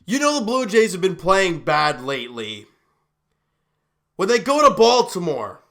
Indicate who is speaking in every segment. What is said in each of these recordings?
Speaker 1: You know the Blue Jays have been playing bad lately. When they go to Baltimore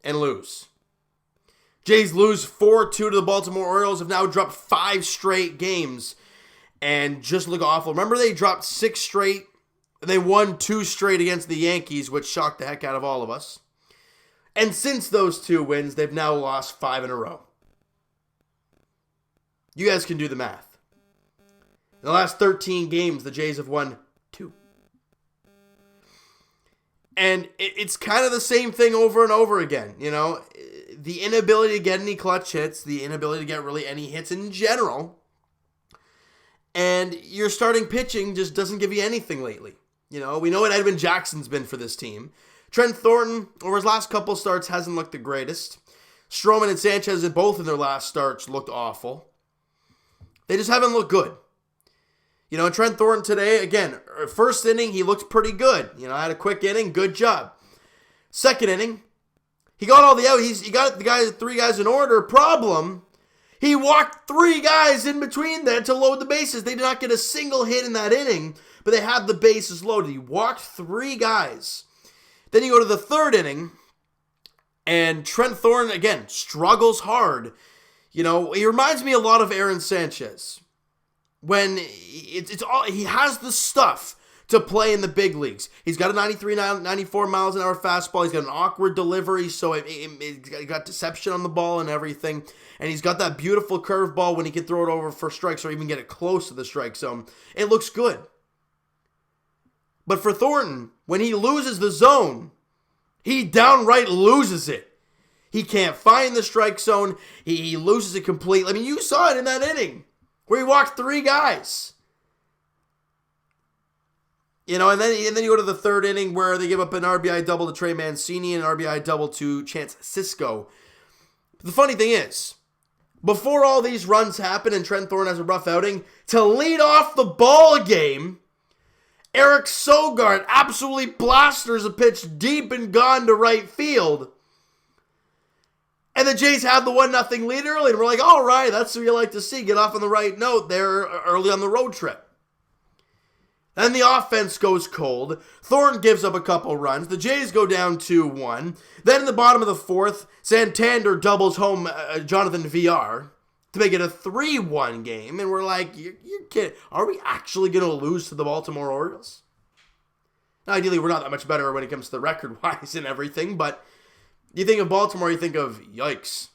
Speaker 1: and lose. Jays lose 4-2 to the Baltimore Orioles, have now dropped 5 straight games and just look awful. Remember they dropped 6 straight and they won 2 straight against the Yankees, which shocked the heck out of all of us. And since those 2 wins, they've now lost 5 in a row. You guys can do the math. In the last 13 games, the Jays have won 2. And it's kind of the same thing over and over again, you know. The inability to get any clutch hits, the inability to get really any hits in general. And your starting pitching just doesn't give you anything lately. You know, we know what Edwin Jackson's been for this team. Trent Thornton, over his last couple starts, hasn't looked the greatest. Stroman and Sanchez, in both of their last starts, looked awful. They just haven't looked good. You know, Trent Thornton today, again, first inning, he looked pretty good. You know, had a quick inning, good job. Second inning, he got all the out. He got the 3 guys in order. Problem, he walked 3 guys in between there to load the bases. They did not get a single hit in that inning, but they had the bases loaded. He walked 3 guys. Then you go to the third inning, and Trent Thornton, again, struggles hard. You know, he reminds me a lot of Aaron Sanchez. When it's all, he has the stuff to play in the big leagues. He's got a 94 miles an hour fastball. He's got an awkward delivery, so it got deception on the ball and everything. And he's got that beautiful curveball when he can throw it over for strikes or even get it close to the strike zone. It looks good. But for Thornton, when he loses the zone, he downright loses it. He can't find the strike zone. He loses it completely. I mean, you saw it in that inning where he walked 3 guys. You know, and then you go to the third inning where they give up an RBI double to Trey Mancini and an RBI double to Chance Sisco. The funny thing is, before all these runs happen and Trent Thornton has a rough outing, to lead off the ball game, Eric Sogard absolutely blasters a pitch deep and gone to right field. And the Jays have the 1-0 lead early, and we're like, all right, that's what you like to see. Get off on the right note there early on the road trip. Then the offense goes cold. Thornton gives up a couple runs. The Jays go down 2-1. Then in the bottom of the 4th, Santander doubles home Jonathan VR to make it a 3-1 game. And we're like, you're kidding. Are we actually going to lose to the Baltimore Orioles? Now, ideally, we're not that much better when it comes to the record-wise and everything, but you think of Baltimore, you think of yikes.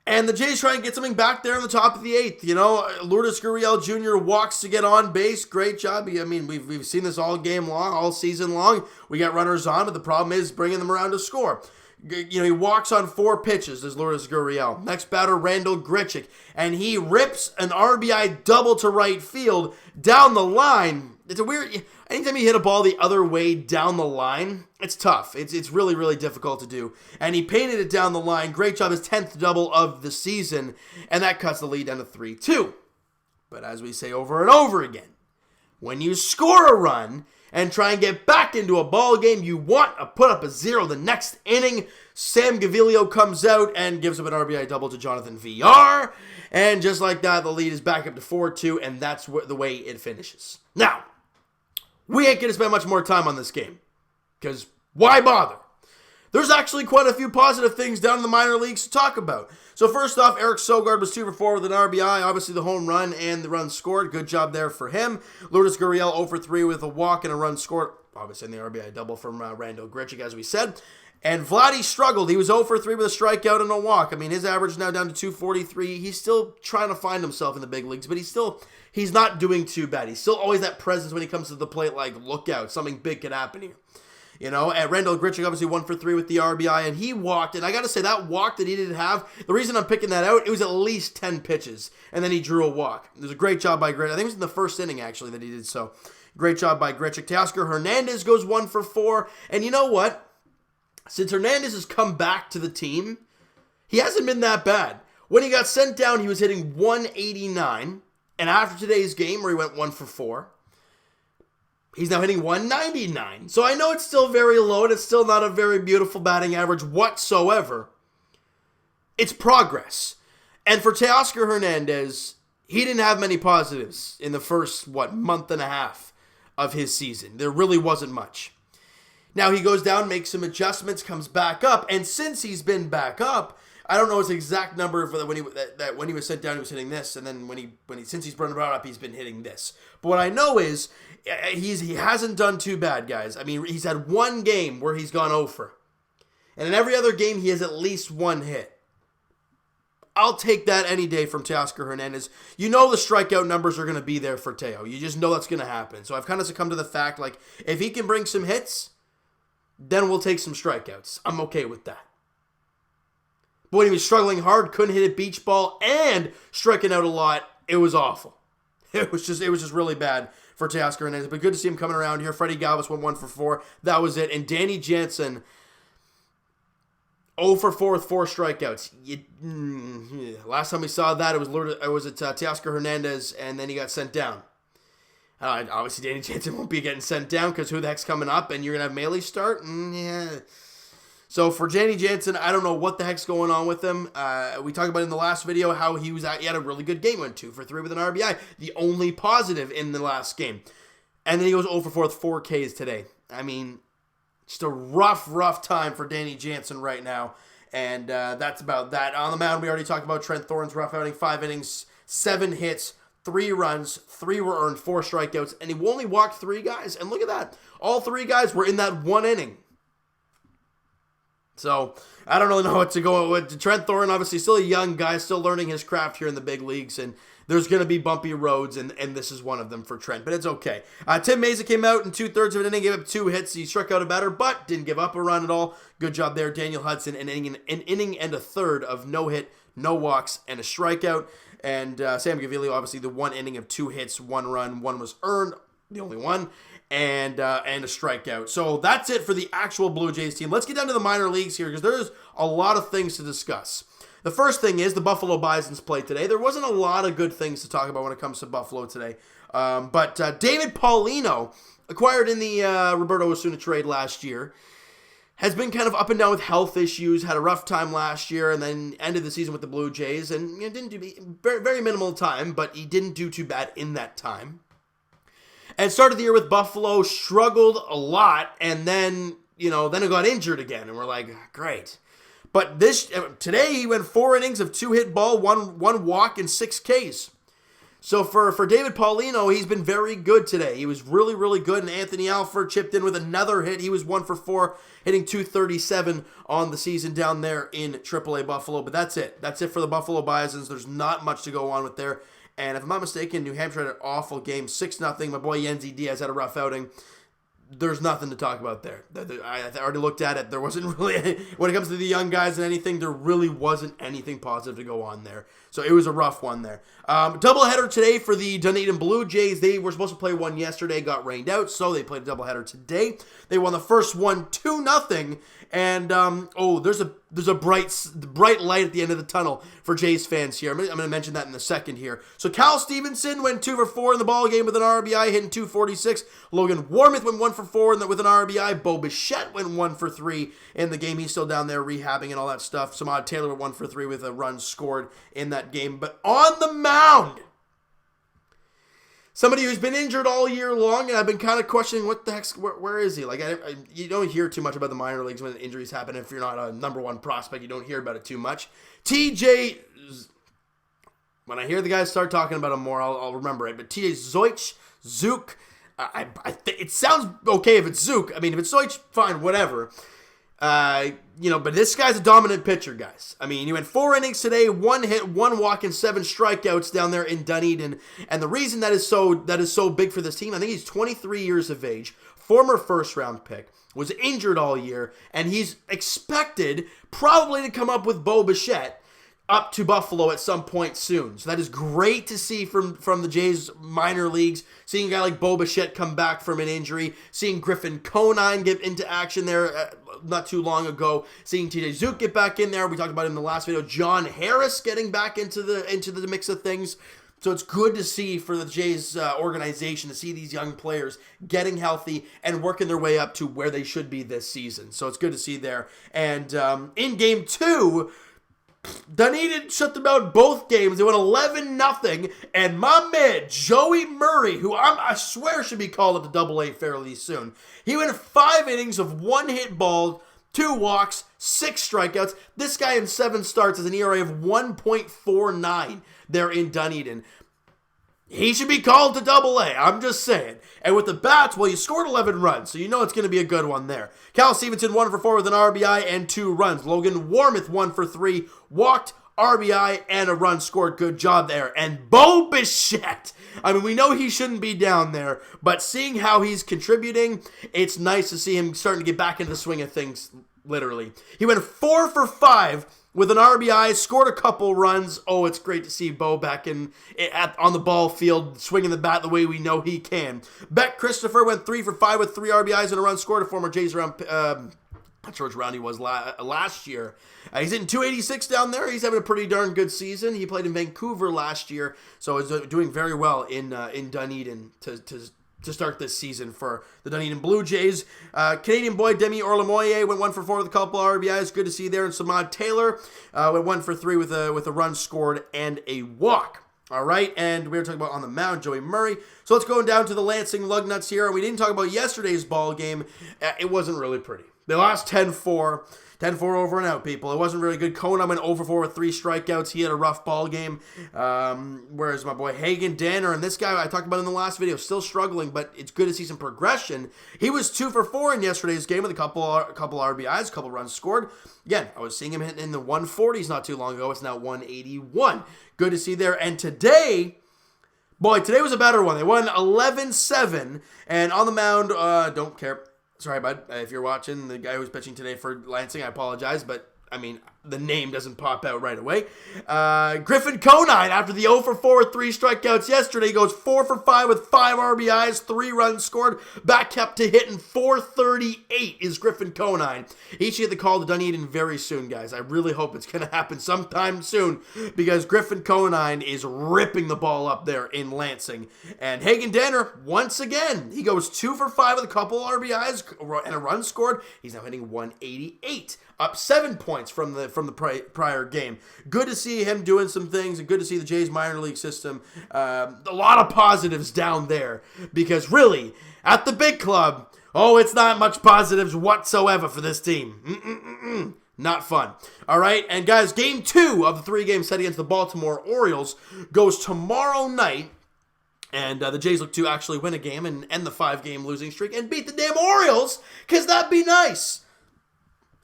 Speaker 1: And the Jays try and get something back there in the top of the 8th. You know, Lourdes Gurriel Jr. walks to get on base. Great job. I mean, we've seen this all game long, all season long. We got runners on, but the problem is bringing them around to score. You know, he walks on 4 pitches, as Lourdes Gurriel. Next batter, Randall Grichuk. And he rips an RBI double to right field down the line. It's a weird... Anytime you hit a ball the other way down the line, it's tough. It's really, really difficult to do. And he painted it down the line. Great job. His 10th double of the season. And that cuts the lead down to 3-2. But as we say over and over again, when you score a run and try and get back into a ball game, you want to put up a 0 the next inning. Sam Gaviglio comes out and gives up an RBI double to Jonathan VR. And just like that, the lead is back up to 4-2. And that's the way it finishes. Now, we ain't going to spend much more time on this game, because why bother? There's actually quite a few positive things down in the minor leagues to talk about. So first off, Eric Sogard was 2 for 4 with an RBI, obviously the home run and the run scored. Good job there for him. Lourdes Gurriel 0 for 3 with a walk and a run scored, obviously in the RBI double from Randall Grichuk, as we said. And Vladdy struggled. He was 0 for 3 with a strikeout and a walk. I mean, his average is now down to 243. He's still trying to find himself in the big leagues, but he's not doing too bad. He's still always that presence when he comes to the plate, like, look out, something big could happen here. You know, and Randall Grichuk obviously 1 for 3 with the RBI, and he walked. And I got to say, that walk that he didn't have, the reason I'm picking that out, it was at least 10 pitches, and then he drew a walk. It was a great job by Grichuk. I think it was in the first inning, actually, that he did so. Great job by Grichuk. Teoscar Hernandez goes 1 for 4, and you know what? Since Hernandez has come back to the team, he hasn't been that bad. When he got sent down, he was hitting 189, and after today's game, where he went 1 for 4, he's now hitting 199. So I know it's still very low, and it's still not a very beautiful batting average whatsoever. It's progress. And for Teoscar Hernandez, he didn't have many positives in the first, month and a half of his season. There really wasn't much. Now he goes down, makes some adjustments, comes back up, and since he's been back up, I don't know his exact number for when he was sent down, he was hitting this, and then since he's been brought up, he's been hitting this. But what I know is he hasn't done too bad, guys. I mean, he's had one game where he's gone over, and in every other game he has at least one hit. I'll take that any day from Teoscar Hernandez. You know the strikeout numbers are going to be there for Teo. You just know that's going to happen. So I've kind of succumbed to the fact, like, if he can bring some hits, then we'll take some strikeouts. I'm okay with that. But when he was struggling hard, couldn't hit a beach ball, and striking out a lot, it was awful. It was just really bad for Teoscar Hernandez. But good to see him coming around here. Freddie Galvis went 1 for 4. That was it. And Danny Jansen, 0 for 4 with 4 strikeouts. Last time we saw that, it was Teoscar Hernandez, and then he got sent down. Obviously, Danny Jansen won't be getting sent down because who the heck's coming up, and you're going to have Mealy start? Yeah. So for Danny Jansen, I don't know what the heck's going on with him. We talked about in the last video how he had a really good game, went 2 for 3 with an RBI, the only positive in the last game. And then he goes 0 for 4 with 4 Ks today. I mean, just a rough time for Danny Jansen right now. And that's about that. On the mound, we already talked about Trent Thorne's rough outing. 5 innings, 7 hits, 3 runs, 3 were earned, 4 strikeouts. And he only walked 3 guys. And look at that. All 3 guys were in that 1 inning. So, I don't really know what to go with. Trent Thorne, obviously, still a young guy, still learning his craft here in the big leagues. And there's going to be bumpy roads, and this is one of them for Trent, but it's okay. Tim Mayza came out in 2/3 of an inning, gave up 2 hits. He struck out a batter, but didn't give up a run at all. Good job there. Daniel Hudson, an inning and a third of no hit, no walks, and a strikeout. And Sam Gaviglio, obviously, the 1 inning of 2 hits, 1 run, 1 was earned, the only one, and a strikeout. So that's it for the actual Blue Jays team. Let's get down to the minor leagues here, because there's a lot of things to discuss. The first thing is the Buffalo Bisons played today. There wasn't a lot of good things to talk about when it comes to Buffalo today. But David Paulino, acquired in the Roberto Osuna trade last year, has been kind of up and down with health issues, had a rough time last year, and then ended the season with the Blue Jays. And didn't do very, very minimal time, but he didn't do too bad in that time. And started the year with Buffalo, struggled a lot, and then it got injured again. And we're like, great. But today he went 4 innings of 2 hit ball, one walk, and 6 Ks. So for David Paulino, he's been very good today. He was really, really good. And Anthony Alford chipped in with another hit. He was 1 for 4, hitting .237 on the season down there in AAA Buffalo. But that's it. That's it for the Buffalo Bisons. There's not much to go on with there. And if I'm not mistaken, New Hampshire had an awful game, 6-0. My boy Yenzi Diaz had a rough outing. There's nothing to talk about there. I already looked at it. There wasn't really, when it comes to the young guys and anything, there really wasn't anything positive to go on there. So it was a rough one there. Doubleheader today for the Dunedin Blue Jays. They were supposed to play one yesterday, got rained out, so they played a doubleheader today. They won the first one 2-0. And there's a bright light at the end of the tunnel for Jays fans here. I'm going to mention that in a second here. So Cal Stevenson went 2 for 4 in the ball game with an RBI, hitting .246. Logan Warmoth went 1 for 4 with an RBI. Bo Bichette went 1 for 3 in the game. He's still down there rehabbing and all that stuff. Samad Taylor went 1 for 3 with a run scored in that game. But on the mound, somebody who's been injured all year long, and I've been kind of questioning what the heck, where is he? Like, you don't hear too much about the minor leagues when injuries happen. If you're not a number 1 prospect, you don't hear about it too much. TJ, when I hear the guys start talking about him more, I'll remember it. But TJ Zook, it sounds okay if it's Zook. I mean, if it's Zoich, fine, whatever. But this guy's a dominant pitcher, guys. I mean, he went 4 innings today, 1 hit, 1 walk, and 7 strikeouts down there in Dunedin. And the reason that is so big for this team, I think he's 23 years of age, former first-round pick, was injured all year, and he's expected probably to come up with Bo Bichette up to Buffalo at some point soon. So that is great to see from the Jays minor leagues, seeing a guy like Bo Bichette come back from an injury, seeing Griffin Conine get into action there not too long ago, seeing TJ Zook get back in there. We talked about him in the last video. John Harris getting back into the mix of things. So it's good to see for the Jays organization to see these young players getting healthy and working their way up to where they should be this season. So it's good to see there. And in Game 2, Dunedin shut them out both games. They went 11-0, and my man, Joey Murray, who I swear should be called up to Double-A fairly soon, he went 5 innings of 1 hit ball, 2 walks, 6 strikeouts. This guy in 7 starts has an ERA of 1.49 there in Dunedin. He should be called to Double-A. I'm just saying. And with the bats, well, you scored 11 runs, so you know it's going to be a good one there. Cal Stevenson 1 for 4 with an RBI and 2 runs. Logan Warmouth 1 for 3, walked, RBI, and a run scored. Good job there. And Bo Bichette. I mean, we know he shouldn't be down there, but seeing how he's contributing, it's nice to see him starting to get back into the swing of things, literally. He went 4 for 5 with an RBI, scored a couple runs. Oh, it's great to see Bo back on the ball field, swinging the bat the way we know he can. Beck Christopher went 3 for 5 with 3 RBIs and a run scored. A former Jays round, not sure which round he was last year. He's hitting 286 down there. He's having a pretty darn good season. He played in Vancouver last year, so he's doing very well in Dunedin to start this season for the Dunedin Blue Jays. Canadian boy Demi Orlamoye went 1 for 4 with a couple of RBIs. Good to see there. And Samad Taylor went 1 for 3 with a run scored and a walk. All right, and we were talking about on the mound, Joey Murray. So let's go down to the Lansing Lugnuts here. We didn't talk about yesterday's ball game. It wasn't really pretty. They lost 10-4. 10-4 over and out, people. It wasn't really good. Kona went over 4 with 3 strikeouts. He had a rough ball game. Whereas my boy Hagen Danner, and this guy I talked about in the last video, still struggling, but it's good to see some progression. He was 2 for 4 in yesterday's game with a couple RBIs, a couple runs scored. Again, I was seeing him hitting in the 140s not too long ago. It's now 181. Good to see there. And today was a better one. They won 11-7, and on the mound, don't care. Sorry, bud, if you're watching, the guy who's pitching today for Lansing, I apologize, but, I mean, the name doesn't pop out right away. Griffin Conine, after the 0 for 4 with 3 strikeouts yesterday, goes 4 for 5 with 5 RBIs, 3 runs scored, back kept to hitting .438 is Griffin Conine. He should get the call to Dunedin very soon, guys. I really hope it's going to happen sometime soon, because Griffin Conine is ripping the ball up there in Lansing. And Hagen Danner, once again, he goes 2 for 5 with a couple RBIs and a run scored. He's now hitting 188. Up 7 points from the prior game. Good to see him doing some things, and good to see the Jays minor league system. A lot of positives down there, because really, at the big club, it's not much positives whatsoever for this team. Not fun. All right, and guys, game 2 of the 3-game set against the Baltimore Orioles goes tomorrow night. And the Jays look to actually win a game and end the 5-game losing streak and beat the damn Orioles, because that'd be nice.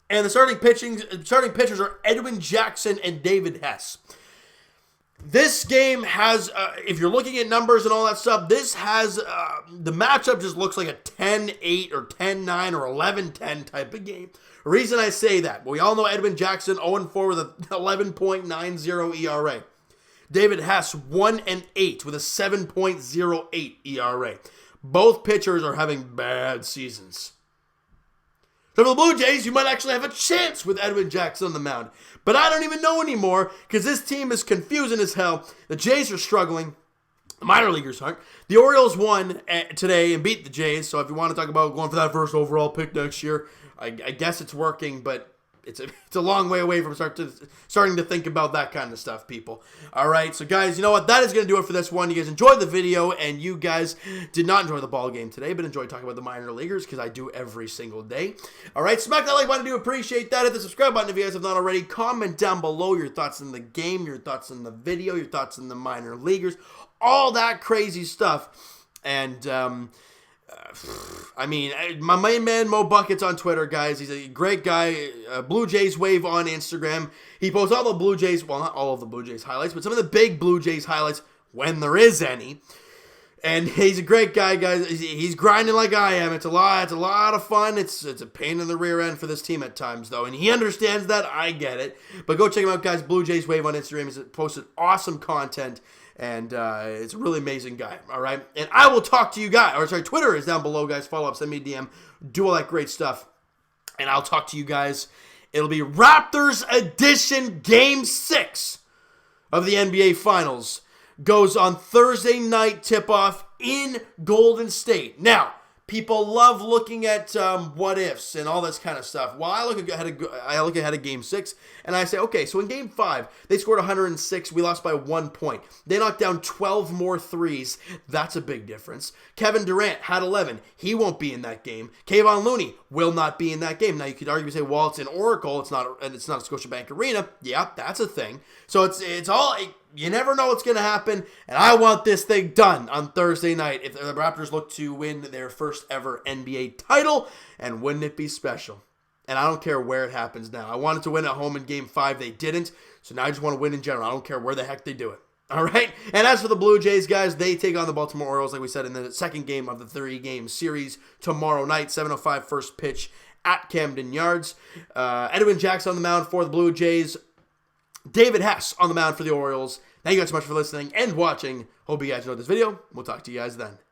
Speaker 1: And the starting pitchers are Edwin Jackson and David Hess. This game has, if you're looking at numbers and all that stuff, this has, the matchup just looks like a 10-8 or 10-9 or 11-10 type of game. The reason I say that, we all know Edwin Jackson 0-4 with an 11.90 ERA. David Hess 1-8 with a 7.08 ERA. Both pitchers are having bad seasons. So for the Blue Jays, you might actually have a chance with Edwin Jackson on the mound. But I don't even know anymore, because this team is confusing as hell. The Jays are struggling. The minor leaguers aren't. The Orioles won today and beat the Jays, so if you want to talk about going for that first overall pick next year, I guess it's working, but it's a long way away from starting to think about that kind of stuff, people. All right, so guys, you know what? That is going to do it for this one. You guys enjoyed the video, and you guys did not enjoy the ball game today, but enjoyed talking about the minor leaguers, because I do every single day. All right, smack that like button. I do appreciate that. Hit the subscribe button if you guys have not already. Comment down below your thoughts on the game, your thoughts on the video, your thoughts on the minor leaguers, all that crazy stuff. And I mean, my main man Mo Buckets on Twitter, guys. He's a great guy. Blue Jays Wave on Instagram. He posts all the Blue Jays, well, not all of the Blue Jays highlights, but some of the big Blue Jays highlights when there is any. And he's a great guy, guys. He's grinding like I am. It's a lot of fun. It's a pain in the rear end for this team at times, though. And he understands that. I get it. But go check him out, guys. Blue Jays Wave on Instagram. He's posted awesome content. And it's a really amazing guy, all right? And I will talk to you guys. Twitter is down below, guys. Follow up, send me a DM. Do all that great stuff. And I'll talk to you guys. It'll be Raptors edition Game 6 of the NBA Finals. Goes on Thursday night tip-off in Golden State. Now, People love looking at what ifs and all this kind of stuff. Well, I look ahead of Game 6, and I say, okay, so in Game 5, they scored 106. We lost by 1 point. They knocked down 12 more threes. That's a big difference. Kevin Durant had 11. He won't be in that game. Kayvon Looney will not be in that game. Now, you could argue, say, well, it's in Oracle. It's not a Scotiabank Arena. Yeah, that's a thing. So it's all... You never know what's going to happen, and I want this thing done on Thursday night if the Raptors look to win their first ever NBA title, and wouldn't it be special? And I don't care where it happens now. I wanted to win at home in Game 5. They didn't, so now I just want to win in general. I don't care where the heck they do it. All right? And as for the Blue Jays, guys, they take on the Baltimore Orioles, like we said, in the second game of the 3-game series tomorrow night, 7:05 first pitch at Camden Yards. Edwin Jackson on the mound for the Blue Jays. David Hess on the mound for the Orioles. Thank you guys so much for listening and watching. Hope you guys enjoyed this video. We'll talk to you guys then.